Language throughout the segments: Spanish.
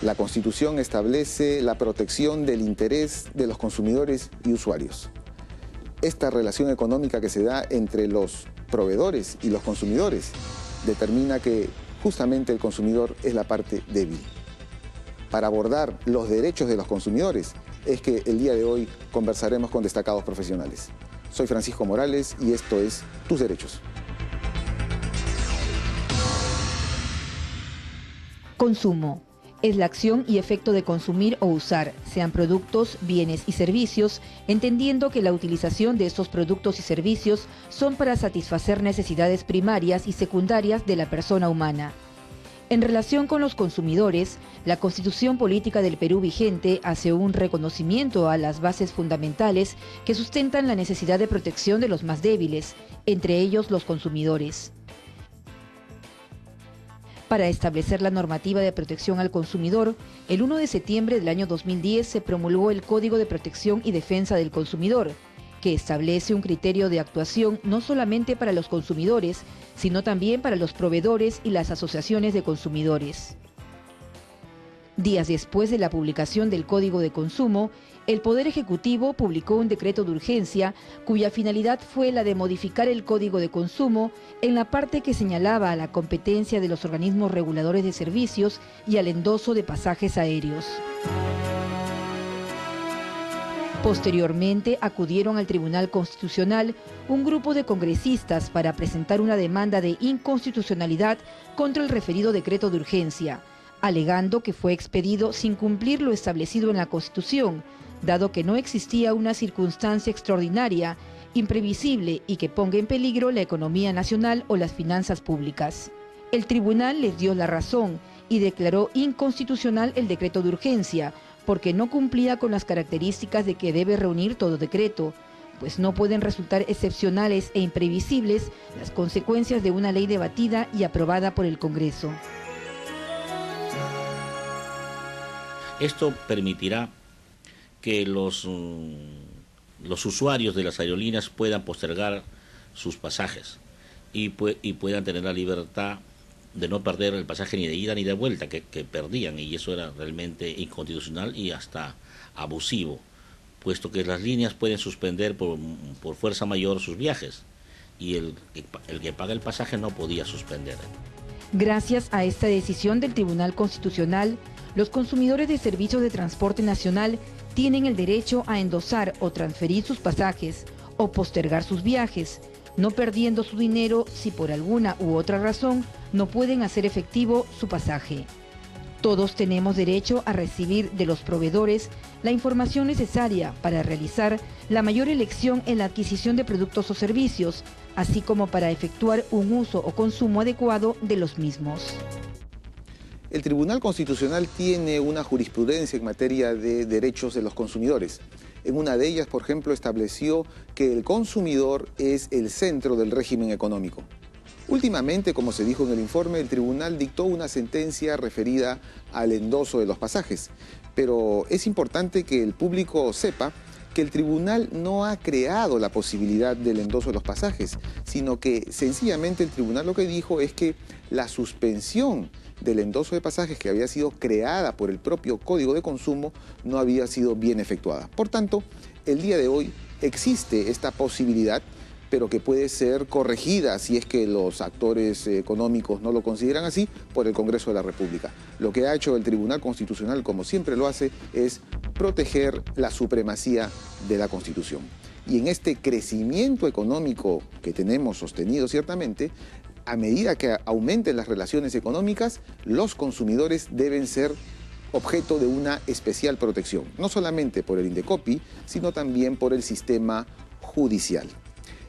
La Constitución establece la protección del interés de los consumidores y usuarios. Esta relación económica que se da entre los proveedores y los consumidores determina que justamente el consumidor es la parte débil. Para abordar los derechos de los consumidores es que el día de hoy conversaremos con destacados profesionales. Soy Francisco Morales y esto es Tus Derechos. Consumo. Es la acción y efecto de consumir o usar, sean productos, bienes y servicios, entendiendo que la utilización de estos productos y servicios son para satisfacer necesidades primarias y secundarias de la persona humana. En relación con los consumidores, la Constitución Política del Perú vigente hace un reconocimiento a las bases fundamentales que sustentan la necesidad de protección de los más débiles, entre ellos los consumidores. Para establecer la normativa de protección al consumidor, el 1 de septiembre del año 2010 se promulgó el Código de Protección y Defensa del Consumidor, que establece un criterio de actuación no solamente para los consumidores, sino también para los proveedores y las asociaciones de consumidores. Días después de la publicación del Código de Consumo, el Poder Ejecutivo publicó un decreto de urgencia cuya finalidad fue la de modificar el Código de Consumo en la parte que señalaba a la competencia de los organismos reguladores de servicios y al endoso de pasajes aéreos. Posteriormente acudieron al Tribunal Constitucional un grupo de congresistas para presentar una demanda de inconstitucionalidad contra el referido decreto de urgencia, alegando que fue expedido sin cumplir lo establecido en la Constitución, dado que no existía una circunstancia extraordinaria, imprevisible y que ponga en peligro la economía nacional o las finanzas públicas. El tribunal les dio la razón y declaró inconstitucional el decreto de urgencia, porque no cumplía con las características de que debe reunir todo decreto, pues no pueden resultar excepcionales e imprevisibles las consecuencias de una ley debatida y aprobada por el Congreso. Esto permitirá que los usuarios de las aerolíneas puedan postergar sus pasajes y puedan tener la libertad de no perder el pasaje ni de ida ni de vuelta que perdían, y eso era realmente inconstitucional y hasta abusivo, puesto que las líneas pueden suspender por fuerza mayor sus viajes y el que paga el pasaje no podía suspender. Gracias a esta decisión del Tribunal Constitucional, los consumidores de servicios de transporte nacional tienen el derecho a endosar o transferir sus pasajes o postergar sus viajes, no perdiendo su dinero si por alguna u otra razón no pueden hacer efectivo su pasaje. Todos tenemos derecho a recibir de los proveedores la información necesaria para realizar la mayor elección en la adquisición de productos o servicios, así como para efectuar un uso o consumo adecuado de los mismos. El Tribunal Constitucional tiene una jurisprudencia en materia de derechos de los consumidores. En una de ellas, por ejemplo, estableció que el consumidor es el centro del régimen económico. Últimamente, como se dijo en el informe, el tribunal dictó una sentencia referida al endoso de los pasajes. Pero es importante que el público sepa que el tribunal no ha creado la posibilidad del endoso de los pasajes, sino que sencillamente el tribunal lo que dijo es que la suspensión del endoso de pasajes que había sido creada por el propio Código de Consumo no había sido bien efectuada. Por tanto, el día de hoy existe esta posibilidad, pero que puede ser corregida si es que los actores económicos no lo consideran así por el Congreso de la República. Lo que ha hecho el Tribunal Constitucional, como siempre lo hace, es proteger la supremacía de la Constitución. Y en este crecimiento económico que tenemos sostenido ciertamente, a medida que aumenten las relaciones económicas, los consumidores deben ser objeto de una especial protección, no solamente por el Indecopi, sino también por el sistema judicial.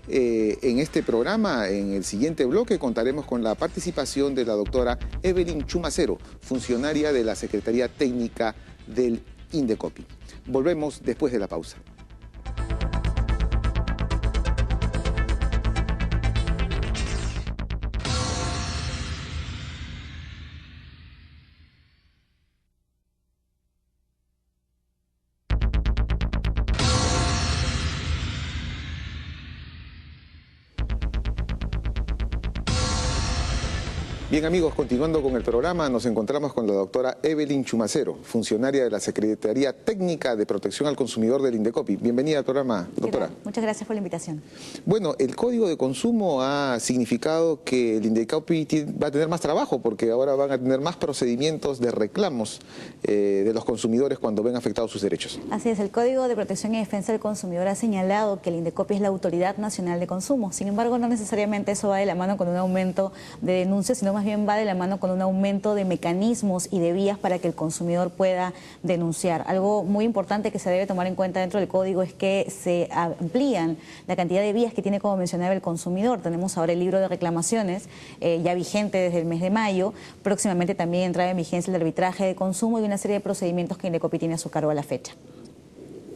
En este programa, en el siguiente bloque, contaremos con la participación de la doctora Evelyn Chumacero, funcionaria de la Secretaría Técnica del Indecopi. Volvemos después de la pausa. Bien amigos, continuando con el programa, nos encontramos con la doctora Evelyn Chumacero, funcionaria de la Secretaría Técnica de Protección al Consumidor del Indecopi. Bienvenida al programa, doctora. Muchas gracias por la invitación. Bueno, el Código de Consumo ha significado que el Indecopi va a tener más trabajo porque ahora van a tener más procedimientos de reclamos de los consumidores cuando ven afectados sus derechos. Así es, el Código de Protección y Defensa del Consumidor ha señalado que el Indecopi es la Autoridad Nacional de Consumo. Sin embargo, no necesariamente eso va de la mano con un aumento de denuncias, sino más bien va de la mano con un aumento de mecanismos y de vías para que el consumidor pueda denunciar. Algo muy importante que se debe tomar en cuenta dentro del código es que se amplían la cantidad de vías que tiene, como mencionaba, el consumidor. Tenemos ahora el libro de reclamaciones ya vigente desde el mes de mayo. Próximamente también entrará en vigencia el de arbitraje de consumo y una serie de procedimientos que Indecopi tiene a su cargo a la fecha.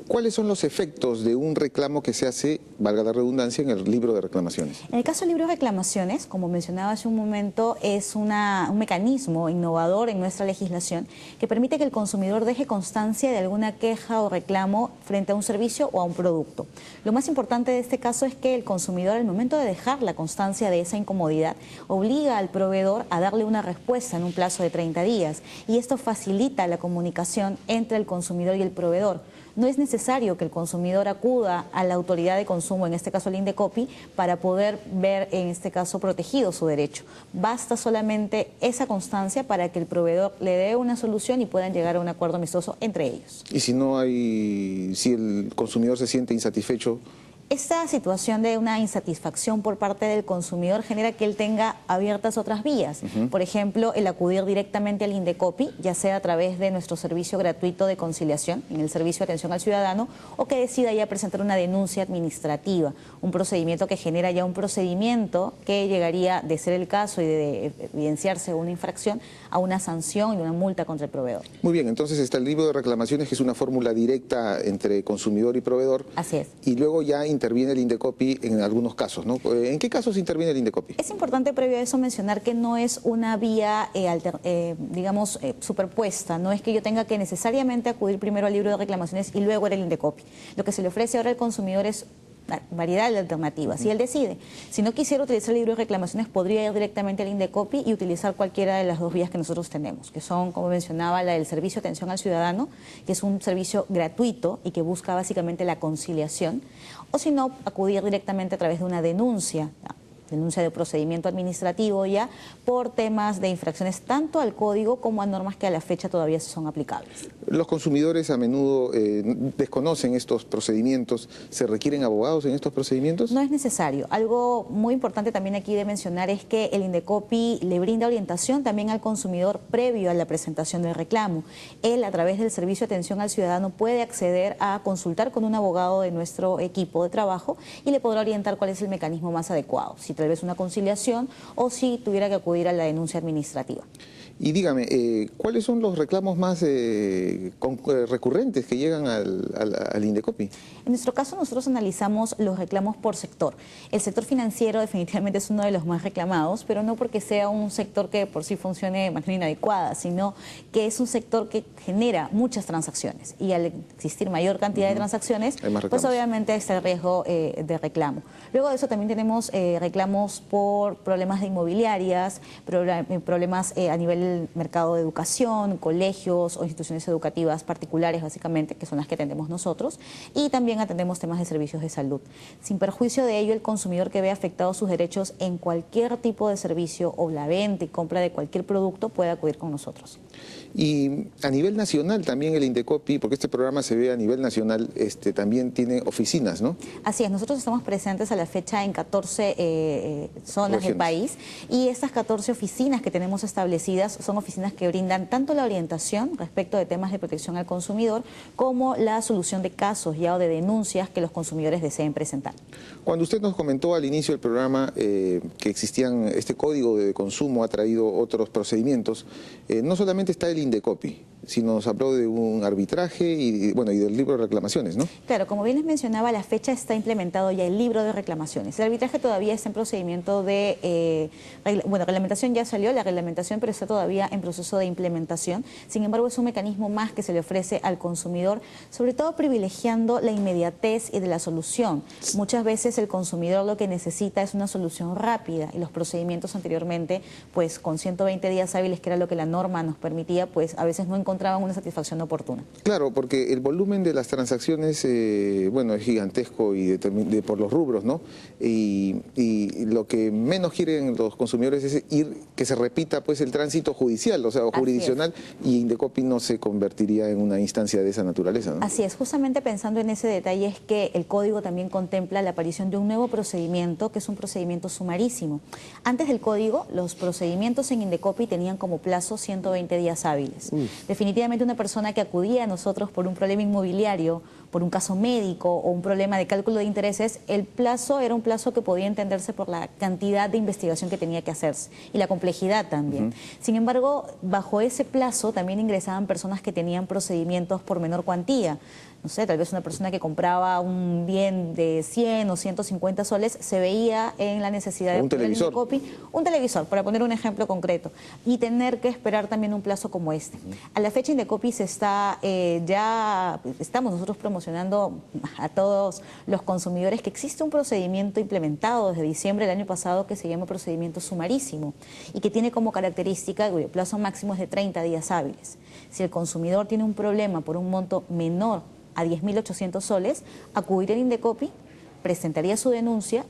¿Cuáles son los efectos de un reclamo que se hace, valga la redundancia, en el libro de reclamaciones? En el caso del libro de reclamaciones, como mencionaba hace un momento, es un mecanismo innovador en nuestra legislación que permite que el consumidor deje constancia de alguna queja o reclamo frente a un servicio o a un producto. Lo más importante de este caso es que el consumidor, al momento de dejar la constancia de esa incomodidad, obliga al proveedor a darle una respuesta en un plazo de 30 días y esto facilita la comunicación entre el consumidor y el proveedor. No es necesario que el consumidor acuda a la autoridad de consumo, en este caso el Indecopi, para poder ver, en este caso, protegido su derecho. Basta solamente esa constancia para que el proveedor le dé una solución y puedan llegar a un acuerdo amistoso entre ellos. Y si el consumidor se siente insatisfecho. Esta situación de una insatisfacción por parte del consumidor genera que él tenga abiertas otras vías. Por ejemplo, el acudir directamente al Indecopi, ya sea a través de nuestro servicio gratuito de conciliación, en el servicio de atención al ciudadano, o que decida ya presentar una denuncia administrativa, un procedimiento que genera ya un procedimiento que llegaría, de ser el caso y de evidenciarse una infracción, a una sanción y una multa contra el proveedor. Muy bien, entonces está el libro de reclamaciones, que es una fórmula directa entre consumidor y proveedor. Así es. Y luego ya interviene el Indecopi en algunos casos, ¿no? ¿En qué casos interviene el Indecopi? Es importante previo a eso mencionar que no es una vía, superpuesta. No es que yo tenga que necesariamente acudir primero al libro de reclamaciones y luego al Indecopi. Lo que se le ofrece ahora al consumidor es variedad de alternativas, y él decide. Si no quisiera utilizar el libro de reclamaciones, podría ir directamente al Indecopi y utilizar cualquiera de las dos vías que nosotros tenemos, que son, como mencionaba, la del servicio de atención al ciudadano, que es un servicio gratuito y que busca básicamente la conciliación, o si no, acudir directamente a través de una denuncia de procedimiento administrativo ya por temas de infracciones tanto al código como a normas que a la fecha todavía son aplicables. Los consumidores a menudo desconocen estos procedimientos. ¿Se requieren abogados en estos procedimientos? No es necesario. Algo muy importante también aquí de mencionar es que el Indecopi le brinda orientación también al consumidor previo a la presentación del reclamo. Él, a través del servicio de atención al ciudadano, puede acceder a consultar con un abogado de nuestro equipo de trabajo y le podrá orientar cuál es el mecanismo más adecuado, si tal vez una conciliación o si tuviera que acudir a la denuncia administrativa. Y dígame, ¿cuáles son los reclamos más recurrentes que llegan al Indecopi? En nuestro caso, nosotros analizamos los reclamos por sector. El sector financiero definitivamente es uno de los más reclamados, pero no porque sea un sector que por sí funcione de manera inadecuada, sino que es un sector que genera muchas transacciones. Y al existir mayor cantidad de transacciones, pues obviamente está el riesgo de reclamo. Luego de eso también tenemos reclamos por problemas de inmobiliarias, problemas a nivel del mercado de educación, colegios o instituciones educativas particulares, básicamente, que son las que atendemos nosotros, y también atendemos temas de servicios de salud. Sin perjuicio de ello, el consumidor que ve afectados sus derechos en cualquier tipo de servicio o la venta y compra de cualquier producto puede acudir con nosotros. Y a nivel nacional también el Indecopi, porque este programa se ve a nivel nacional, también tiene oficinas, ¿no? Así es, nosotros estamos presentes a la fecha en 14 zonas del país, y estas 14 oficinas que tenemos establecidas son oficinas que brindan tanto la orientación respecto de temas de protección al consumidor como la solución de casos ya o de denuncias que los consumidores deseen presentar. Cuando usted nos comentó al inicio del programa que este código de consumo ha traído otros procedimientos, no solamente está el Indecopi, sino nos habló de un arbitraje y del libro de reclamaciones, ¿no? Claro, como bien les mencionaba, a la fecha está implementado ya el libro de reclamaciones. El arbitraje todavía está en procedimiento de... reglamentación ya salió, la reglamentación, pero está todavía en proceso de implementación. Sin embargo, es un mecanismo más que se le ofrece al consumidor, sobre todo privilegiando la inmediatez y de la solución. Muchas veces el consumidor lo que necesita es una solución rápida y los procedimientos anteriormente, pues con 120 días hábiles, que era lo que la norma nos permitía, pues a veces no encontraban una satisfacción oportuna. Claro, porque el volumen de las transacciones, es gigantesco y por los rubros, ¿no? Y lo que menos quieren los consumidores es que se repita pues el tránsito judicial, o sea, o jurisdiccional, y Indecopi no se convertiría en una instancia de esa naturaleza, ¿no? Así es, justamente pensando en ese detalle es que el código también contempla la aparición de un nuevo procedimiento, que es un procedimiento sumarísimo. Antes del código, los procedimientos en Indecopi tenían como plazo 120 días hábiles. Definitivamente una persona que acudía a nosotros por un problema inmobiliario, por un caso médico o un problema de cálculo de intereses, el plazo era un plazo que podía entenderse por la cantidad de investigación que tenía que hacerse y la complejidad también. Sin embargo, bajo ese plazo también ingresaban personas que tenían procedimientos por menor cuantía. No sé, tal vez una persona que compraba un bien de 100 o 150 soles se veía en la necesidad de poner en Indecopi un televisor, para poner un ejemplo concreto, y tener que esperar también un plazo como este. A la fecha Indecopi ya estamos nosotros promocionando a todos los consumidores que existe un procedimiento implementado desde diciembre del año pasado que se llama procedimiento sumarísimo y que tiene como característica cuyo plazo máximo es de 30 días hábiles. Si el consumidor tiene un problema por un monto menor a 10.800 soles, acudiría a Indecopi, presentaría su denuncia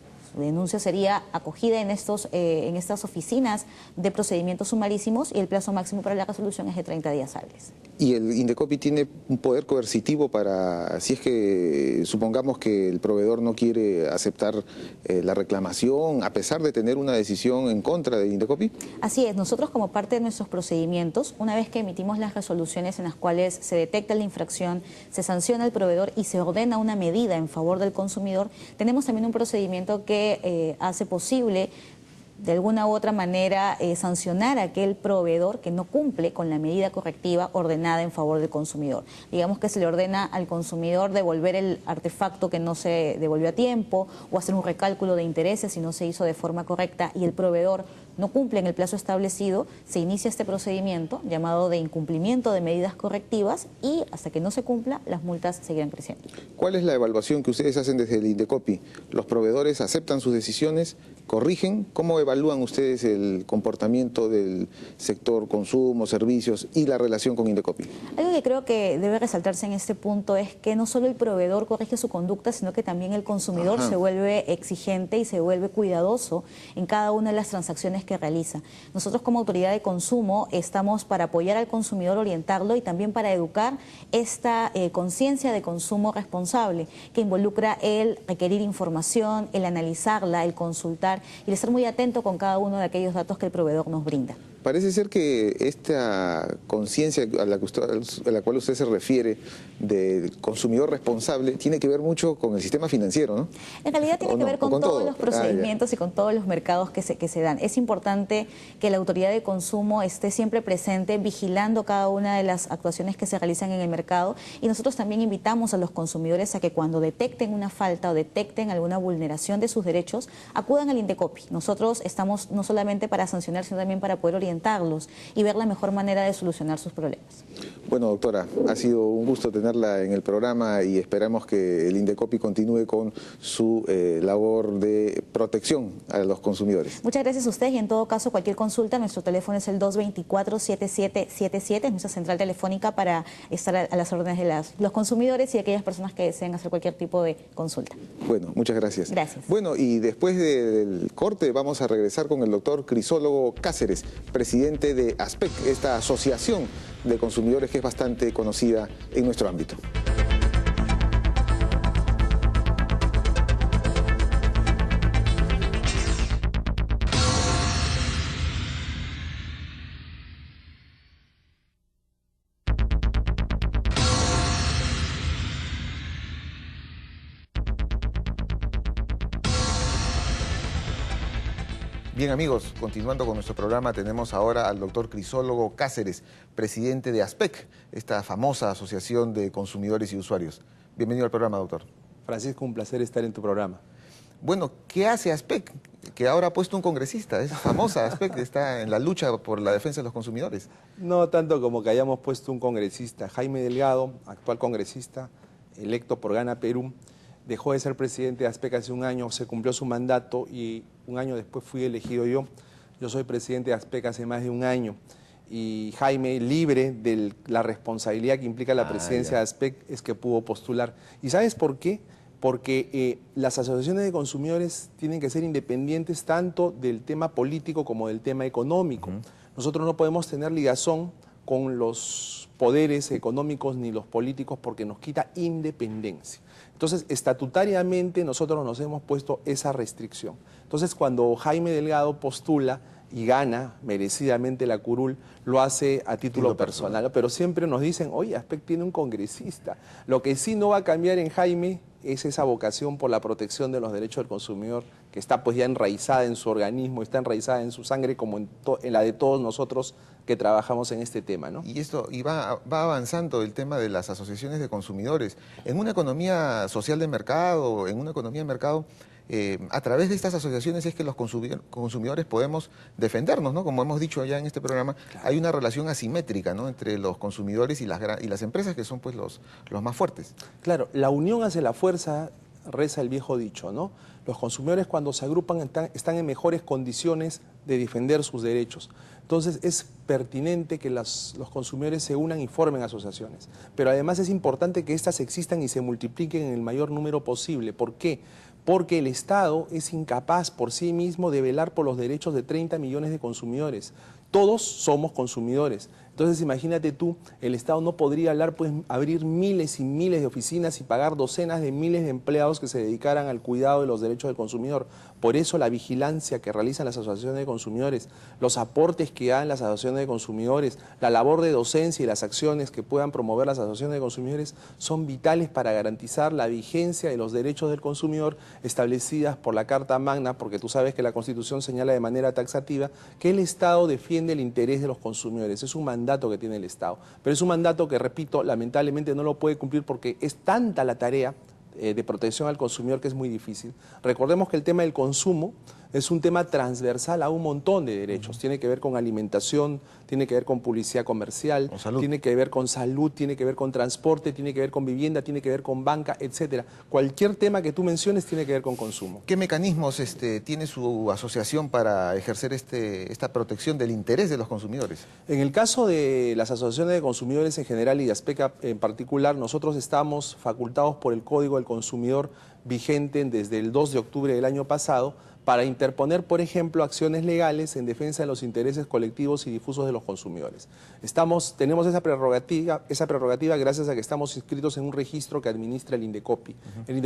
sería acogida en estas oficinas de procedimientos sumarísimos y el plazo máximo para la resolución es de 30 días hábiles. ¿Y el Indecopi tiene un poder coercitivo para, si es que supongamos que el proveedor no quiere aceptar la reclamación, a pesar de tener una decisión en contra de Indecopi? Así es, nosotros como parte de nuestros procedimientos, una vez que emitimos las resoluciones en las cuales se detecta la infracción, se sanciona al proveedor y se ordena una medida en favor del consumidor, tenemos también un procedimiento que hace posible de alguna u otra manera sancionar a aquel proveedor que no cumple con la medida correctiva ordenada en favor del consumidor. Digamos que se le ordena al consumidor devolver el artefacto que no se devolvió a tiempo o hacer un recálculo de intereses si no se hizo de forma correcta y el proveedor no cumple en el plazo establecido, se inicia este procedimiento llamado de incumplimiento de medidas correctivas y hasta que no se cumpla, las multas seguirán creciendo. ¿Cuál es la evaluación que ustedes hacen desde el Indecopi? ¿Los proveedores aceptan sus decisiones, corrigen? ¿Cómo evalúan ustedes el comportamiento del sector consumo, servicios y la relación con Indecopi? Algo que creo que debe resaltarse en este punto es que no solo el proveedor corrige su conducta, sino que también el consumidor se vuelve exigente y se vuelve cuidadoso en cada una de las transacciones que realiza. Nosotros como autoridad de consumo estamos para apoyar al consumidor, orientarlo y también para educar esta conciencia de consumo responsable que involucra el requerir información, el analizarla, el consultar y el estar muy atento con cada uno de aquellos datos que el proveedor nos brinda. Parece ser que esta conciencia a la cual usted se refiere del consumidor responsable tiene que ver mucho con el sistema financiero, ¿no? En realidad tiene que ver con todos los procedimientos y con todos los mercados que se dan. Es importante que la autoridad de consumo esté siempre presente, vigilando cada una de las actuaciones que se realizan en el mercado y nosotros también invitamos a los consumidores a que cuando detecten una falta o detecten alguna vulneración de sus derechos, acudan al Indecopi. Nosotros estamos no solamente para sancionar, sino también para poder orientarlos y ver la mejor manera de solucionar sus problemas. Bueno, doctora, ha sido un gusto tenerla en el programa y esperamos que el Indecopi continúe con su labor de protección a los consumidores. Muchas gracias a ustedes y en todo caso cualquier consulta, nuestro teléfono es el 224-7777, es nuestra central telefónica para estar a las órdenes de los consumidores y aquellas personas que deseen hacer cualquier tipo de consulta. Bueno, muchas gracias. Gracias. Bueno, y después del corte vamos a regresar con el doctor Crisólogo Cáceres, presidente de ASPEC, esta asociación de consumidores que es bastante conocida en nuestro ámbito. Bien amigos, continuando con nuestro programa, tenemos ahora al doctor Crisólogo Cáceres, presidente de ASPEC, esta famosa asociación de consumidores y usuarios. Bienvenido al programa, doctor. Francisco, un placer estar en tu programa. Bueno, ¿qué hace ASPEC? Que ahora ha puesto un congresista, es famosa ASPEC, está en la lucha por la defensa de los consumidores. No tanto como que hayamos puesto un congresista. Jaime Delgado, actual congresista, electo por Gana Perú, dejó de ser presidente de ASPEC hace un año, se cumplió su mandato y un año después fui elegido yo. Yo soy presidente de ASPEC hace más de un año y Jaime, libre de la responsabilidad que implica la presidencia de ASPEC, es que pudo postular. ¿Y sabes por qué? Porque las asociaciones de consumidores tienen que ser independientes tanto del tema político como del tema económico. Nosotros no podemos tener ligazón con los poderes económicos ni los políticos porque nos quita independencia. Entonces, estatutariamente nosotros nos hemos puesto esa restricción. Entonces, cuando Jaime Delgado postula y gana merecidamente la curul, lo hace a título personal. Pero siempre nos dicen, oye, ASPEC tiene un congresista. Lo que sí no va a cambiar en Jaime es esa vocación por la protección de los derechos del consumidor, que está pues ya enraizada en su organismo, está enraizada en su sangre como en la de todos nosotros que trabajamos en este tema, ¿no? Y va avanzando el tema de las asociaciones de consumidores. En una economía social de mercado, en una economía de mercado, a través de estas asociaciones es que los consumidores podemos defendernos, ¿no? Como hemos dicho ya en este programa, claro, hay una relación asimétrica, ¿no?, entre los consumidores y las empresas, que son pues los más fuertes. Claro, la unión hace la fuerza, reza el viejo dicho, ¿no? Los consumidores cuando se agrupan están en mejores condiciones de defender sus derechos. Entonces es pertinente que los consumidores se unan y formen asociaciones. Pero además es importante que éstas existan y se multipliquen en el mayor número posible. ¿Por qué? Porque el Estado es incapaz por sí mismo de velar por los derechos de 30 millones de consumidores. Todos somos consumidores. Entonces imagínate tú, el Estado no podría abrir miles y miles de oficinas y pagar docenas de miles de empleados que se dedicaran al cuidado de los derechos del consumidor. Por eso la vigilancia que realizan las asociaciones de consumidores, los aportes que dan las asociaciones de consumidores, la labor de docencia y las acciones que puedan promover las asociaciones de consumidores son vitales para garantizar la vigencia de los derechos del consumidor establecidas por la Carta Magna, porque tú sabes que la Constitución señala de manera taxativa que el Estado defiende el interés de los consumidores. Es un mandato que tiene el Estado, pero es un mandato que, repito, lamentablemente no lo puede cumplir porque es tanta la tarea de protección al consumidor que es muy difícil. Recordemos que el tema del consumo es un tema transversal a un montón de derechos. Tiene que ver con alimentación, tiene que ver con publicidad comercial, tiene que ver con salud, tiene que ver con transporte, tiene que ver con vivienda, tiene que ver con banca, etcétera. Cualquier tema que tú menciones tiene que ver con consumo. ¿Qué mecanismos tiene su asociación para ejercer esta protección del interés de los consumidores? En el caso de las asociaciones de consumidores en general y de ASPEC en particular, nosotros estamos facultados por el Código del Consumidor vigente desde el 2 de octubre del año pasado para interponer, por ejemplo, acciones legales en defensa de los intereses colectivos y difusos de los consumidores. Tenemos esa prerrogativa gracias a que estamos inscritos en un registro que administra el INDECOPI. El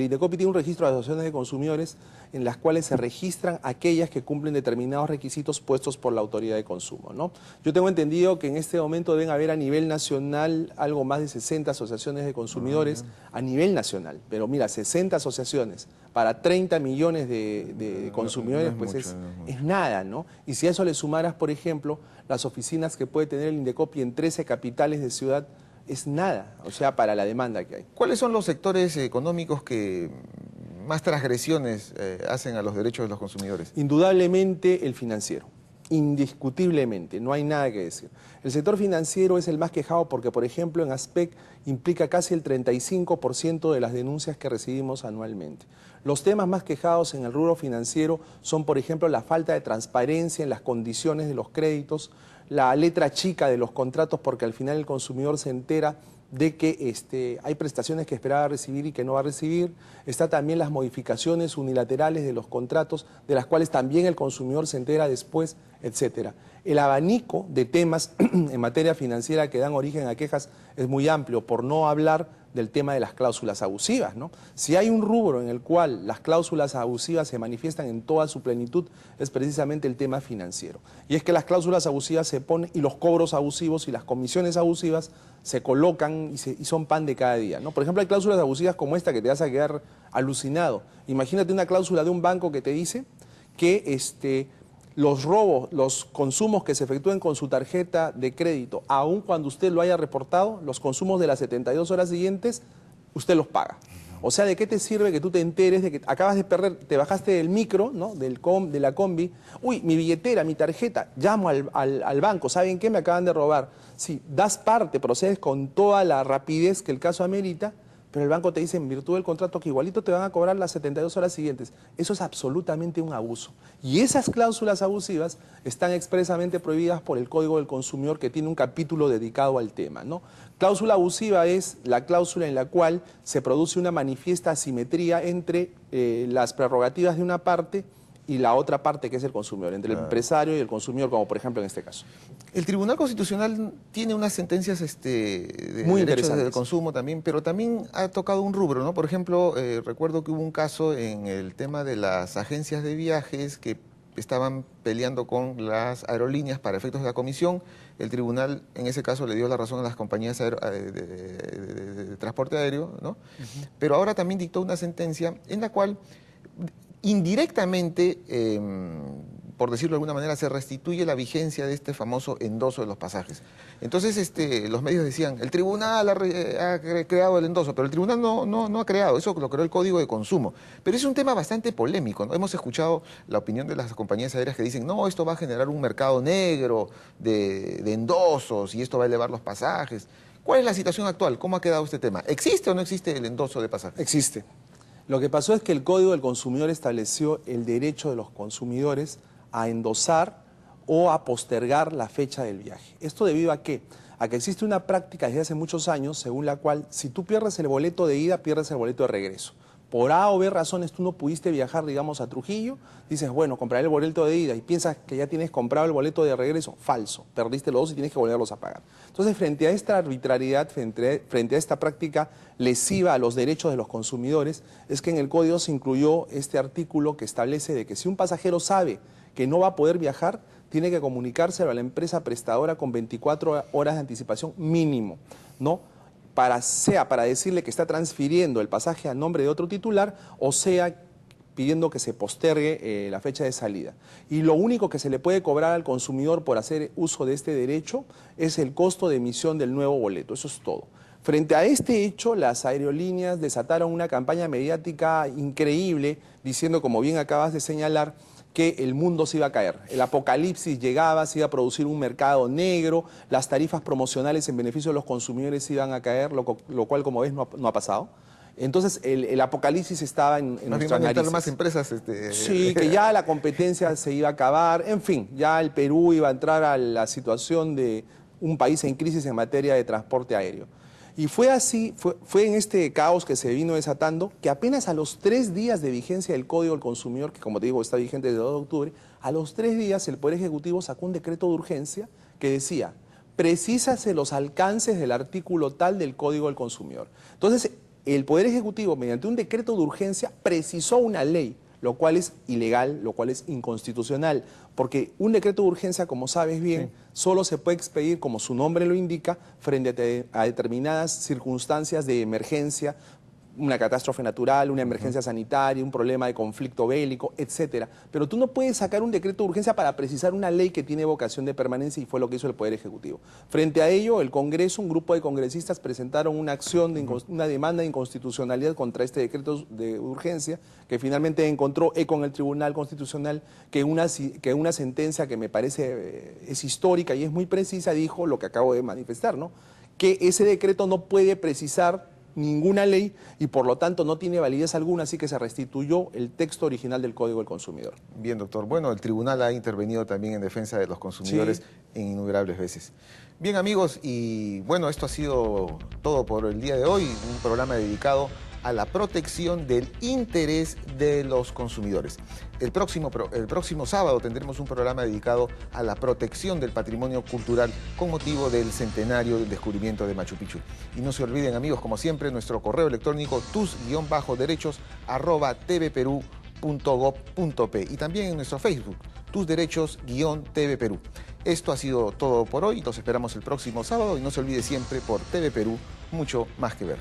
INDECOPI tiene un registro de asociaciones de consumidores en las cuales se registran aquellas que cumplen determinados requisitos puestos por la autoridad de consumo, ¿no? Yo tengo entendido que en este momento deben haber a nivel nacional algo más de 60 asociaciones de consumidores a nivel nacional, pero mira, 60 asociaciones para 30 millones de consumidores, pues es nada, ¿no? Y si a eso le sumaras, por ejemplo, las oficinas que puede tener el INDECOPI en 13 capitales de ciudad, es nada, o sea, para la demanda que hay. ¿Cuáles son los sectores económicos que más transgresiones hacen a los derechos de los consumidores? Indudablemente el financiero. Indiscutiblemente, no hay nada que decir. El sector financiero es el más quejado porque, por ejemplo, en ASPEC implica casi el 35% de las denuncias que recibimos anualmente. Los temas más quejados en el rubro financiero son, por ejemplo, la falta de transparencia en las condiciones de los créditos, la letra chica de los contratos, porque al final el consumidor se entera de que hay prestaciones que esperaba recibir y que no va a recibir. Está también las modificaciones unilaterales de los contratos, de las cuales también el consumidor se entera después, etcétera. El abanico de temas en materia financiera que dan origen a quejas es muy amplio, por no hablar del tema de las cláusulas abusivas, ¿no? Si hay un rubro en el cual las cláusulas abusivas se manifiestan en toda su plenitud, es precisamente el tema financiero. Y es que las cláusulas abusivas se ponen, y los cobros abusivos y las comisiones abusivas se colocan y son pan de cada día, ¿no? Por ejemplo, hay cláusulas abusivas como esta que te vas a quedar alucinado. Imagínate una cláusula de un banco que te dice que los robos, los consumos que se efectúen con su tarjeta de crédito, aun cuando usted lo haya reportado, los consumos de las 72 horas siguientes, usted los paga. O sea, ¿de qué te sirve que tú te enteres de que acabas de perder, te bajaste del micro, ¿no? de la combi, uy, mi billetera, mi tarjeta, llamo al banco, ¿saben qué? Me acaban de robar. Sí, das parte, procedes con toda la rapidez que el caso amerita, pero el banco te dice en virtud del contrato que igualito te van a cobrar las 72 horas siguientes. Eso es absolutamente un abuso. Y esas cláusulas abusivas están expresamente prohibidas por el Código del Consumidor, que tiene un capítulo dedicado al tema, ¿no? Cláusula abusiva es la cláusula en la cual se produce una manifiesta asimetría entre las prerrogativas de una parte y la otra parte, que es el consumidor, entre el empresario y el consumidor, como por ejemplo en este caso. El Tribunal Constitucional tiene unas sentencias de muy derechos interesantes del consumo también, pero también ha tocado un rubro, ¿no? Por ejemplo, recuerdo que hubo un caso en el tema de las agencias de viajes que estaban peleando con las aerolíneas para efectos de la comisión. El tribunal en ese caso le dio la razón a las compañías de transporte aéreo, ¿no? Pero ahora también dictó una sentencia en la cual indirectamente, por decirlo de alguna manera, se restituye la vigencia de este famoso endoso de los pasajes. Entonces los medios decían, el tribunal ha creado el endoso, pero el tribunal no ha creado, eso lo creó el Código de Consumo. Pero es un tema bastante polémico, ¿no? Hemos escuchado la opinión de las compañías aéreas que dicen, no, esto va a generar un mercado negro de endosos y esto va a elevar los pasajes. ¿Cuál es la situación actual? ¿Cómo ha quedado este tema? ¿Existe o no existe el endoso de pasajes? Existe. Lo que pasó es que el Código del Consumidor estableció el derecho de los consumidores a endosar o a postergar la fecha del viaje. ¿Esto debido a qué? A que existe una práctica desde hace muchos años según la cual si tú pierdes el boleto de ida, pierdes el boleto de regreso. Por A o B razones tú no pudiste viajar, digamos, a Trujillo, dices, bueno, compraré el boleto de ida y piensas que ya tienes comprado el boleto de regreso. Falso, perdiste los dos y tienes que volverlos a pagar. Entonces, frente a esta arbitrariedad, frente a esta práctica lesiva a los derechos de los consumidores, es que en el código se incluyó este artículo que establece de que si un pasajero sabe que no va a poder viajar, tiene que comunicárselo a la empresa prestadora con 24 horas de anticipación mínimo, ¿no? Sea para decirle que está transfiriendo el pasaje a nombre de otro titular, o sea pidiendo que se postergue la fecha de salida. Y lo único que se le puede cobrar al consumidor por hacer uso de este derecho es el costo de emisión del nuevo boleto, eso es todo. Frente a este hecho, las aerolíneas desataron una campaña mediática increíble, diciendo, como bien acabas de señalar, que el mundo se iba a caer, el apocalipsis llegaba, se iba a producir un mercado negro, las tarifas promocionales en beneficio de los consumidores iban a caer, lo cual, como ves, no ha pasado. Entonces, el apocalipsis estaba en nuestras narices. Más empresas. Sí, que ya la competencia se iba a acabar, en fin, ya el Perú iba a entrar a la situación de un país en crisis en materia de transporte aéreo. Y fue así, fue en este caos que se vino desatando, que apenas a los 3 días de vigencia del Código del Consumidor, que como te digo está vigente desde el 2 de octubre, a los 3 días el Poder Ejecutivo sacó un decreto de urgencia que decía, precísase los alcances del artículo tal del Código del Consumidor. Entonces, el Poder Ejecutivo, mediante un decreto de urgencia, precisó una ley, lo cual es ilegal, lo cual es inconstitucional, porque un decreto de urgencia, como sabes bien, solo se puede expedir, como su nombre lo indica, frente a determinadas circunstancias de emergencia, una catástrofe natural, una emergencia sanitaria, un problema de conflicto bélico, etcétera. Pero tú no puedes sacar un decreto de urgencia para precisar una ley que tiene vocación de permanencia, y fue lo que hizo el Poder Ejecutivo. Frente a ello, el Congreso, un grupo de congresistas presentaron una acción, una demanda de inconstitucionalidad contra este decreto de urgencia, que finalmente encontró eco en el Tribunal Constitucional, que una sentencia que me parece es histórica y es muy precisa, dijo lo que acabo de manifestar, ¿no? Que ese decreto no puede precisar ninguna ley y por lo tanto no tiene validez alguna, así que se restituyó el texto original del Código del Consumidor. Bien, doctor. Bueno, el tribunal ha intervenido también en defensa de los consumidores en innumerables veces. Bien, amigos, y bueno, esto ha sido todo por el día de hoy, un programa dedicado a la protección del interés de los consumidores. El próximo sábado tendremos un programa dedicado a la protección del patrimonio cultural con motivo del centenario del descubrimiento de Machu Picchu. Y no se olviden, amigos, como siempre, nuestro correo electrónico tus-derechos@tvperú.gov.p y también en nuestro Facebook, tusderechos-TV Perú. Esto ha sido todo por hoy, los esperamos el próximo sábado y no se olvide siempre por TV Perú, mucho más que ver.